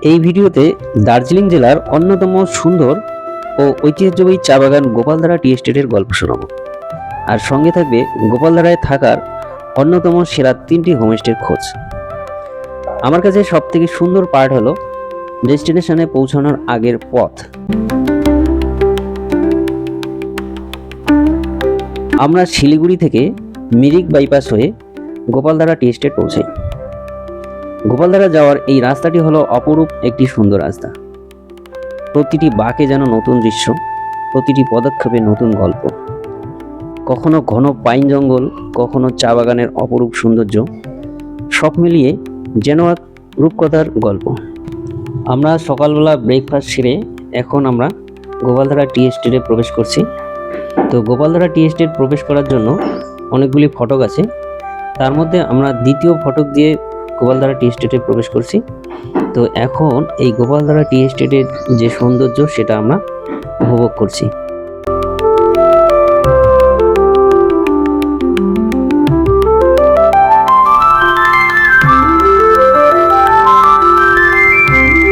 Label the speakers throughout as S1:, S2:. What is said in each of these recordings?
S1: এই ভিডিওতে দার্জিলিং জেলার অন্যতম সুন্দর ও ঐতিহ্যবাহী চা বাগান গোপালধারা টি এস্টেটের গল্প শোনাবো। আর সঙ্গে থাকবে গোপালধারায় থাকার অন্যতম সেরা 3টি হোমস্টের খোঁজ। আমার কাছে সব থেকে সুন্দর পার্ট হলো ডেস্টিনেশনে পৌঁছানোর আগের পথ। আমরা শিলিগুড়ি থেকে মিরিক বাইপাস হয়ে গোপালধারা টি এস্টেট পৌঁছাই। গোপালধারা যাওয়ার এই রাস্তাটি হলো অপরূপ একটি সুন্দর রাস্তা। প্রতিটি বাঁকে যেন নতুন দৃশ্য, প্রতিটি পদক্ষেপে নতুন গল্প। কখনো ঘন পাইন জঙ্গল, কখনো চা বাগানের অপরূপ সৌন্দর্য, সব মিলিয়ে যেন এক রূপকথার গল্প। আমরা সকালবেলা ব্রেকফাস্ট সেরে এখন আমরা গোপালধারা টি এস্টেটে প্রবেশ করছি। তো গোপালধারা টি এস্টেট প্রবেশ করার জন্য অনেকগুলি ফটক আছে, তার মধ্যে আমরা দ্বিতীয় ফটক দিয়ে গোপালধারা টি এস্টেটে প্রবেশ করছি। তো এখন এই গোপালধারা টি এস্টেটের যে সৌন্দর্য সেটা আমরা উপভোগ করছি।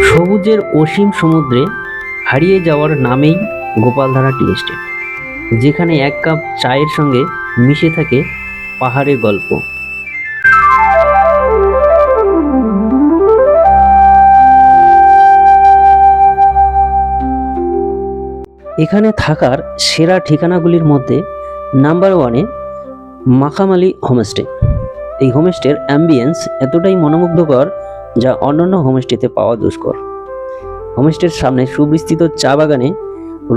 S1: সবুজের অসীম সমুদ্রে হারিয়ে যাওয়ার নামেই গোপালধারা টি এস্টেট, যেখানে এক কাপ চায়ের সঙ্গে মিশে থাকে পাহাড়ের গল্প। এখানে থাকার সেরা ঠিকানাগুলির মধ্যে নাম্বার 1-এ মাখামালি হোমস্টে। এই হোমস্টের অ্যাম্বিয়েন্স এতটাই মনোমুগ্ধকর যা অন্যান্য হোমস্টেতে পাওয়া দুষ্কর। হোমস্টের সামনে সুবিস্তৃত চা বাগানে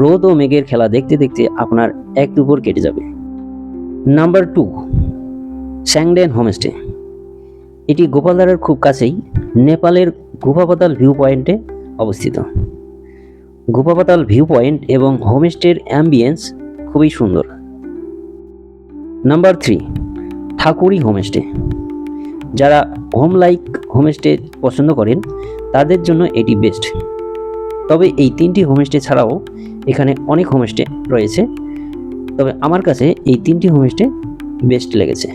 S1: রোদ ও মেঘের খেলা দেখতে দেখতে আপনার এক দুপুর কেটে যাবে। Number 2, Sangden homestay. এটি গোপালধারার খুব কাছেই নেপালের গুফাপাতাল ভিউ পয়েন্টে অবস্থিত। গুফাপাতাল ভিউ পয়েন্ট এবং হোমস্টের অ্যাম্বিয়েন্স খুবই সুন্দর। Number 3, Thakuri homestay. যারা হোম লাইক হোমস্টে পছন্দ করেন তাদের জন্য এটি বেস্ট। তবে এই 3টি হোমস্টে ছাড়াও এখানে অনেক হোমস্টে রয়েছে, তবে আমার কাছে এই 3টি হোমস্টে বেস্ট লেগেছে।